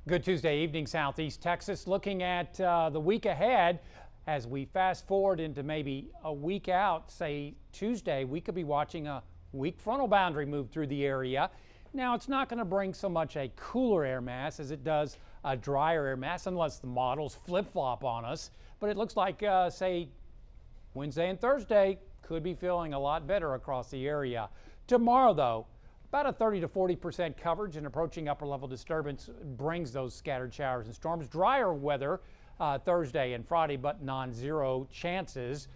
Good Tuesday evening, Southeast Texas. Looking at the week ahead as we fast forward into maybe a week out, say Tuesday, we could be watching a weak frontal boundary move through the area. Now, it's not going to bring so much a cooler air mass as it does a drier air mass, unless the models flip-flop on us. But it looks like, say, Wednesday and Thursday could be feeling a lot better across the area. Tomorrow, though, about a 30 to 40% coverage, and approaching upper level disturbance brings those scattered showers and storms. Drier weather Thursday and Friday, but non-zero chances.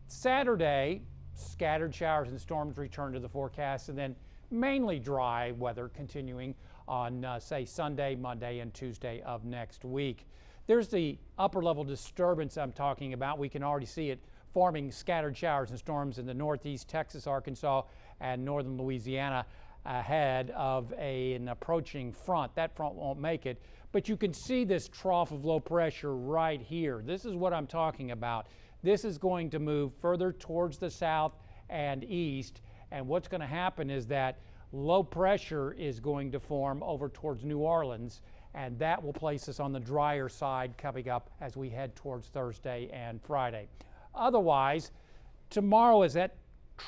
Saturday, scattered showers and storms return to the forecast, and then mainly dry weather continuing on, say, Sunday, Monday, and Tuesday of next week. There's the upper level disturbance I'm talking about. We can already see it forming scattered showers and storms in the northeast Texas, Arkansas, and northern Louisiana ahead of an approaching front. That front won't make it, but you can see this trough of low pressure right here. This is what I'm talking about. This is going to move further towards the south and east, and what's going to happen is that low pressure is going to form over towards New Orleans, and that will place us on the drier side coming up as we head towards Thursday and Friday. Otherwise, tomorrow, as that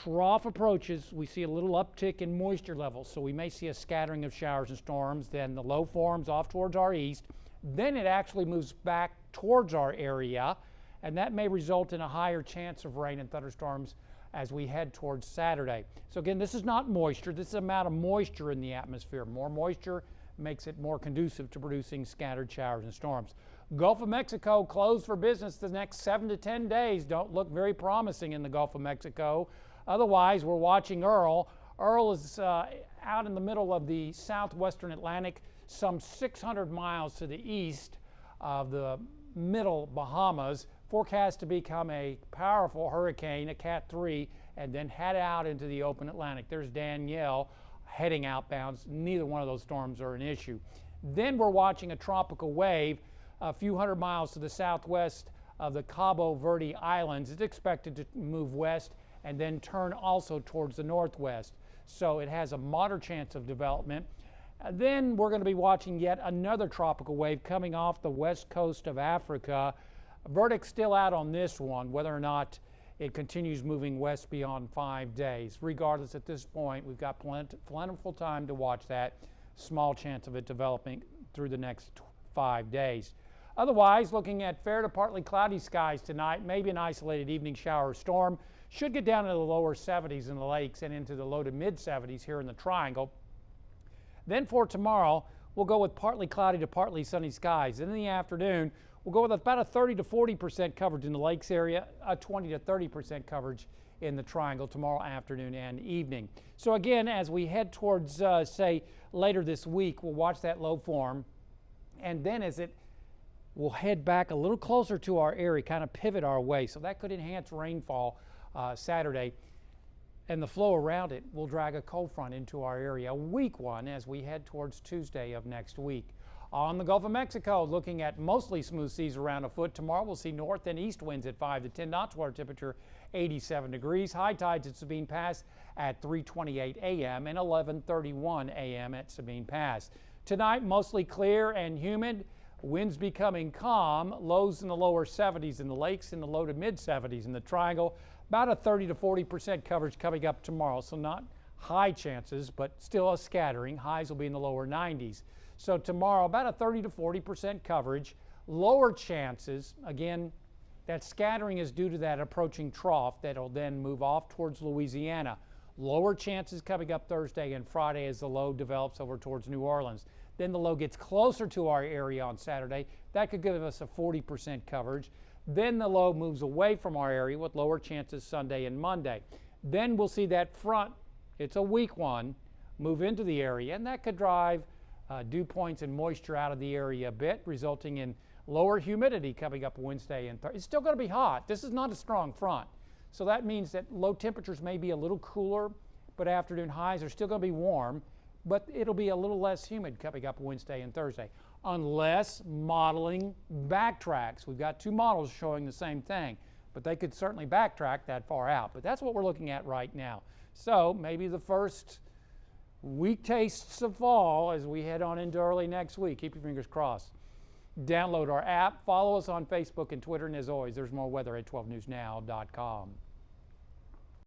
trough approaches, we see a little uptick in moisture levels, so we may see a scattering of showers and storms. Then the low forms off towards our east. Then it actually moves back towards our area, and that may result in a higher chance of rain and thunderstorms as we head towards Saturday. So again, this is not moisture. This is the amount of moisture in the atmosphere. More moisture makes it more conducive to producing scattered showers and storms. Gulf of Mexico closed for business the next 7 to 10 days. Don't look very promising in the Gulf of Mexico. Otherwise, we're watching Earl. Earl is out in the middle of the southwestern Atlantic, some 600 miles to the east of the middle Bahamas, forecast to become a powerful hurricane, a Cat 3, and then head out into the open Atlantic. There's Danielle heading outbounds. Neither one of those storms are an issue. Then we're watching a tropical wave a few hundred miles to the southwest of the Cabo Verde Islands. It's expected to move west and then turn also towards the northwest. So it has a moderate chance of development. Then we're going to be watching yet another tropical wave coming off the west coast of Africa. Verdict's still out on this one, whether or not it continues moving west beyond 5 days. Regardless, at this point, we've got plentiful time to watch that. Small chance of it developing through the next 5 days. Otherwise, looking at fair to partly cloudy skies tonight, maybe an isolated evening shower or storm. Should get down into the lower 70s in the lakes and into the low to mid 70s here in the triangle. Then for tomorrow, we'll go with partly cloudy to partly sunny skies. And in the afternoon, we'll go with about a 30 to 40% coverage in the lakes area, a 20 to 30% coverage in the triangle tomorrow afternoon and evening. So again, as we head towards, say, later this week, we'll watch that low form. And then as it will head back a little closer to our area, kind of pivot our way. So that could enhance rainfall Saturday. And the flow around it will drag a cold front into our area, a weak one, as we head towards Tuesday of next week. On the Gulf of Mexico, looking at mostly smooth seas around a foot. Tomorrow we'll see north and east winds at 5 to 10 knots, water temperature 87 degrees. High tides at Sabine Pass at 3:28 a.m. and 11:31 a.m. at Sabine Pass. Tonight, mostly clear and humid. Winds becoming calm, lows in the lower 70s in the lakes, in the low to mid 70s in the triangle. About a 30 to 40% coverage coming up tomorrow, so not high chances, but still a scattering. Highs will be in the lower 90s. So tomorrow, about a 30 to 40% coverage. Lower chances, again, that scattering is due to that approaching trough that'll then move off towards Louisiana. Lower chances coming up Thursday and Friday as the low develops over towards New Orleans. Then the low gets closer to our area on Saturday. That could give us a 40% coverage. Then the low moves away from our area with lower chances Sunday and Monday. Then we'll see that front, it's a weak one, move into the area, and that could drive dew points and moisture out of the area a bit, resulting in lower humidity coming up Wednesday and Thursday. It's still going to be hot. This is not a strong front. So that means that low temperatures may be a little cooler, but afternoon highs are still going to be warm, but it'll be a little less humid coming up Wednesday and Thursday, unless modeling backtracks. We've got two models showing the same thing, but they could certainly backtrack that far out. But that's what we're looking at right now. So maybe the first weak tastes of fall as we head on into early next week. Keep your fingers crossed. Download our app, follow us on Facebook and Twitter, and as always, there's more weather at 12newsnow.com.